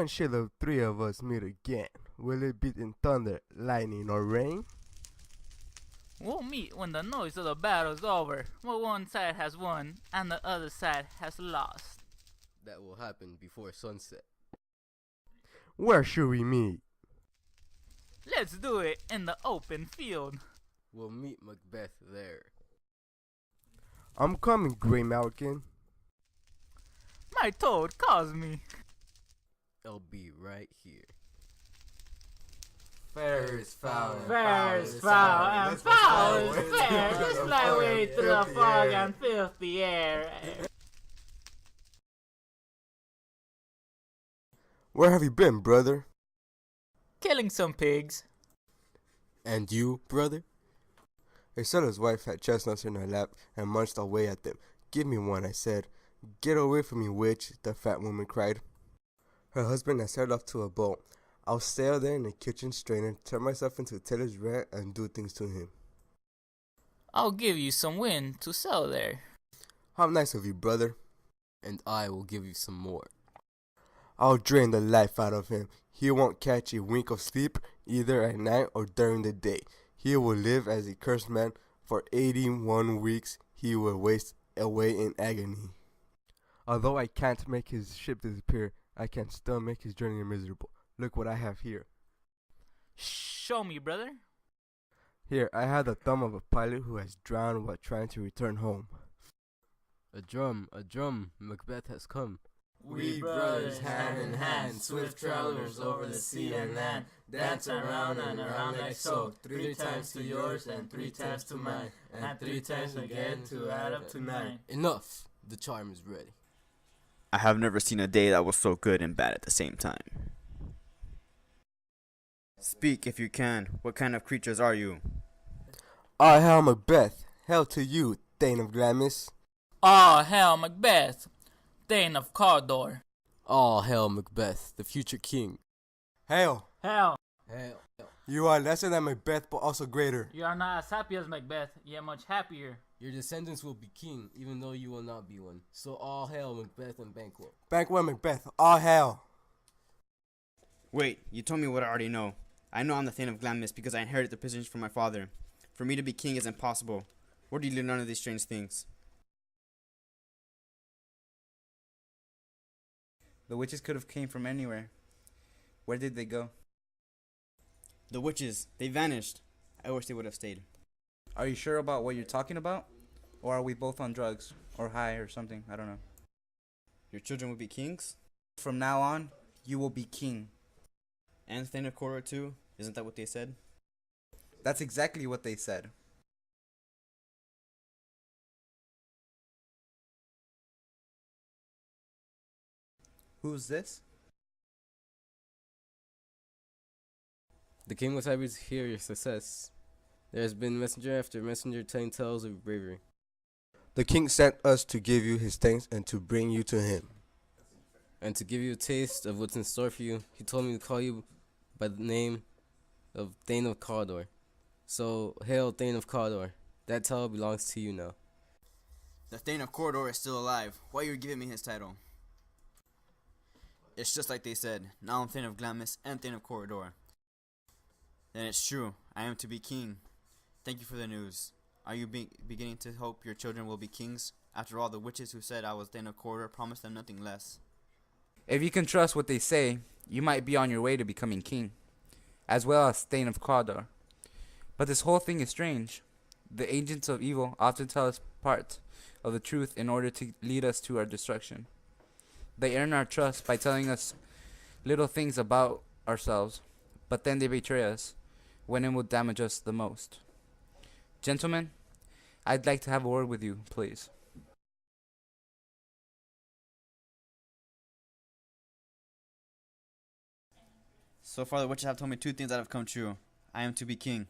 When shall the three of us meet again? Will it be in thunder, lightning, or rain? We'll meet when the noise of the battle's over, when one side has won and the other side has lost. That will happen before sunset. Where should we meet? Let's do it in the open field. We'll meet Macbeth there. I'm coming, Grey Malkin. My toad calls me. I'll be right here. Fair is foul, Fair is foul, and foul is fair. Just fly away through the fog and filthy air. Where have you been, brother? Killing some pigs. And you, brother? A seller's wife had chestnuts in her lap and munched away at them. Give me one, I said. Get away from me, witch, the fat woman cried. Her husband had set off to a boat. I'll stay out there in the kitchen strainer, turn myself into a tailor's rat, and do things to him. I'll give you some wind to sell there. How nice of you, brother. And I will give you some more. I'll drain the life out of him. He won't catch a wink of sleep, either at night or during the day. He will live as a cursed man. For 81 weeks he will waste away in agony. Although I can't make his ship disappear, I can still make his journey miserable. Look what I have here. Show me, brother. Here, I have the thumb of a pilot who has drowned while trying to return home. A drum, Macbeth has come. We brothers, hand in hand, swift travelers over the sea and land, dance around and around like so, 3 times to yours and 3 times to mine, and 3 times again to add up to 9. Enough! The charm is ready. I have never seen a day that was so good and bad at the same time. Speak if you can. What kind of creatures are you? I am Macbeth. Hail to you, Thane of Glamis. Ah, hail Macbeth, Thane of Cawdor. All hail Macbeth, the future king. Hail. Hail. Hail. You are lesser than Macbeth, but also greater. You are not as happy as Macbeth, yet much happier. Your descendants will be king, even though you will not be one. So all hail Macbeth and Banquo. Banquo Macbeth, all hail. Wait, you told me what I already know. I know I'm the Thane of Glamis because I inherited the position from my father. For me to be king is impossible. Where do you learn none of these strange things? The witches could have came from anywhere. Where did they go? The witches, they vanished. I wish they would have stayed. Are you sure about what you're talking about? Or are we both on drugs? Or high or something? I don't know. Your children will be kings? From now on, you will be king. And Thane of Cawdor too? Isn't that what they said? That's exactly what they said. Who's this? The king was happy to hear your success. There has been messenger after messenger telling tales of your bravery. The king sent us to give you his thanks and to bring you to him. And to give you a taste of what's in store for you, he told me to call you by the name of Thane of Cawdor. So, hail Thane of Cawdor. That title belongs to you now. The Thane of Cawdor is still alive. Why are you giving me his title? It's just like they said. Now I'm Thane of Glamis and Thane of Cawdor. Then it's true. I am to be king. Thank you for the news. Are you beginning to hope your children will be kings? After all, the witches who said I was Thane of Cawdor promised them nothing less. If you can trust what they say, you might be on your way to becoming king, as well as Thane of Cawdor. But this whole thing is strange. The agents of evil often tell us part of the truth in order to lead us to our destruction. They earn our trust by telling us little things about ourselves, but then they betray us when it will damage us the most. Gentlemen, I'd like to have a word with you, please. So far the witches have told me 2 things that have come true. I am to be king.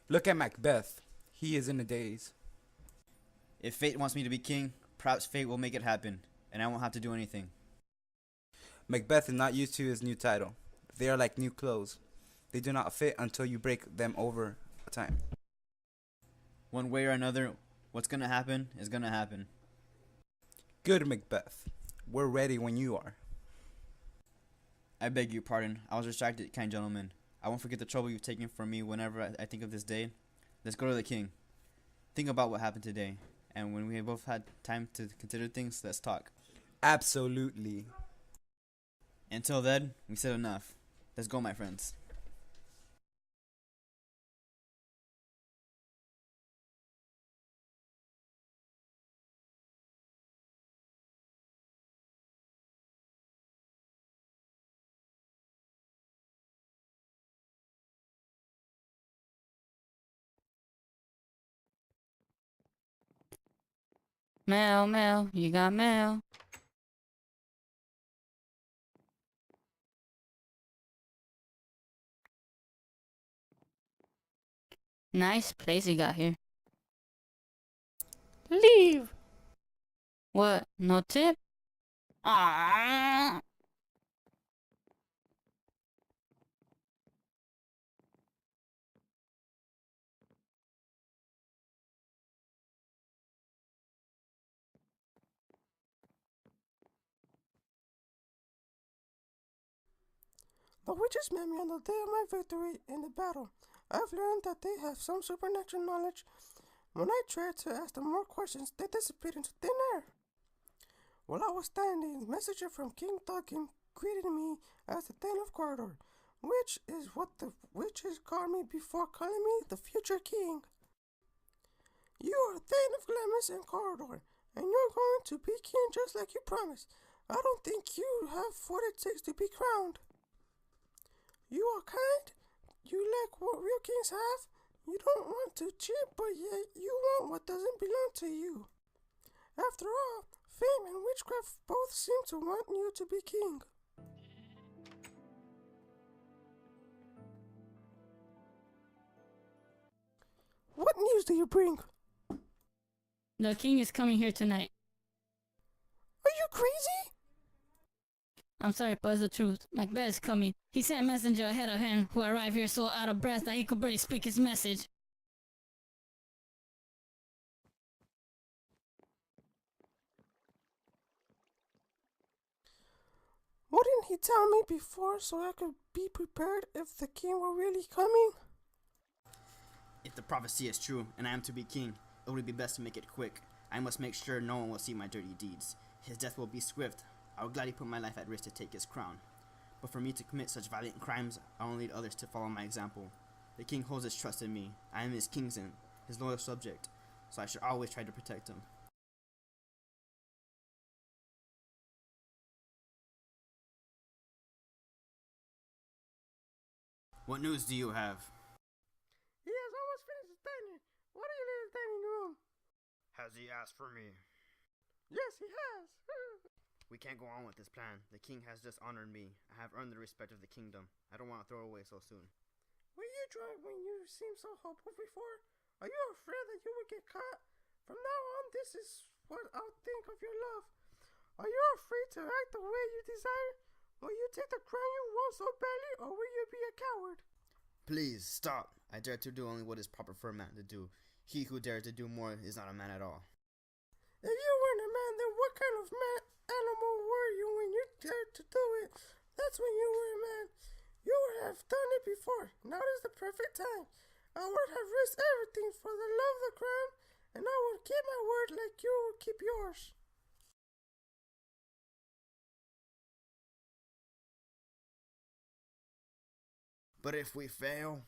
Look at Macbeth. He is in a daze. If fate wants me to be king, perhaps fate will make it happen, and I won't have to do anything. Macbeth is not used to his new title. They are like new clothes. They do not fit until you break them over time. One way or another, what's gonna happen is gonna happen. Good, Macbeth. We're ready when you are. I beg your pardon. I was distracted, kind gentlemen. I won't forget the trouble you've taken from me whenever I think of this day. Let's go to the king. Think about what happened today, and when we have both had time to consider things, let's talk. Absolutely. Until then, we said enough. Let's go, my friends. Mail, mail, you got mail. Nice place you got here. Leave! What? No tip? Ah. The witches met me on the day of my victory in the battle. I've learned that they have some supernatural knowledge. When I tried to ask them more questions, they disappeared into thin air. While I was standing, a messenger from King Duncan greeted me as the Thane of Corridor, which is what the witches called me before calling me the future king. You are Thane of Glamis and Corridor, and you're going to be king just like you promised. I don't think you have what it takes to be crowned. You are kind, you like what real kings have, you don't want to cheat, but yet you want what doesn't belong to you. After all, fame and witchcraft both seem to want you to be king. What news do you bring? The king is coming here tonight. Are you crazy? I'm sorry, but it's the truth. Macbeth is coming. He sent a messenger ahead of him who arrived here so out of breath that he could barely speak his message. Wouldn't he tell me before so I could be prepared if the king were really coming? If the prophecy is true, and I am to be king, it would be best to make it quick. I must make sure no one will see my dirty deeds. His death will be swift. I would gladly put my life at risk to take his crown. But for me to commit such violent crimes, I will need others to follow my example. The king holds his trust in me. I am his kingsman, his loyal subject, so I should always try to protect him. What news do you have? He has almost finished his dining. What are you in his dining room? Has he asked for me? Yes, he has. We can't go on with this plan. The king has just honored me. I have earned the respect of the kingdom. I don't want to throw away so soon. Were you drunk when you seemed so hopeful before? Are you afraid that you would get caught? From now on, this is what I'll think of your love. Are you afraid to act the way you desire? Will you take the crown you want so badly, or will you be a coward? Please, stop. I dare to do only what is proper for a man to do. He who dares to do more is not a man at all. If you weren't a man, then what kind of animal were you when you dared to do it? That's when you were a man. You would have done it before. Now is the perfect time. I would have risked everything for the love of the crown, and I would keep my word like you would keep yours. But if we fail?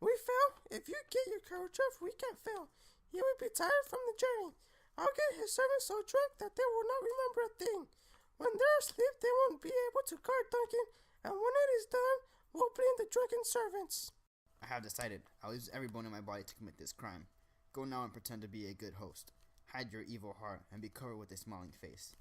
We fail? If you get your courage up, we can't fail. He will be tired from the journey. I'll get his servants so drunk that they will not remember a thing. When they're asleep, they won't be able to guard Duncan, and when it is done, we'll blame the drunken servants. I have decided. I'll use every bone in my body to commit this crime. Go now and pretend to be a good host. Hide your evil heart and be covered with a smiling face.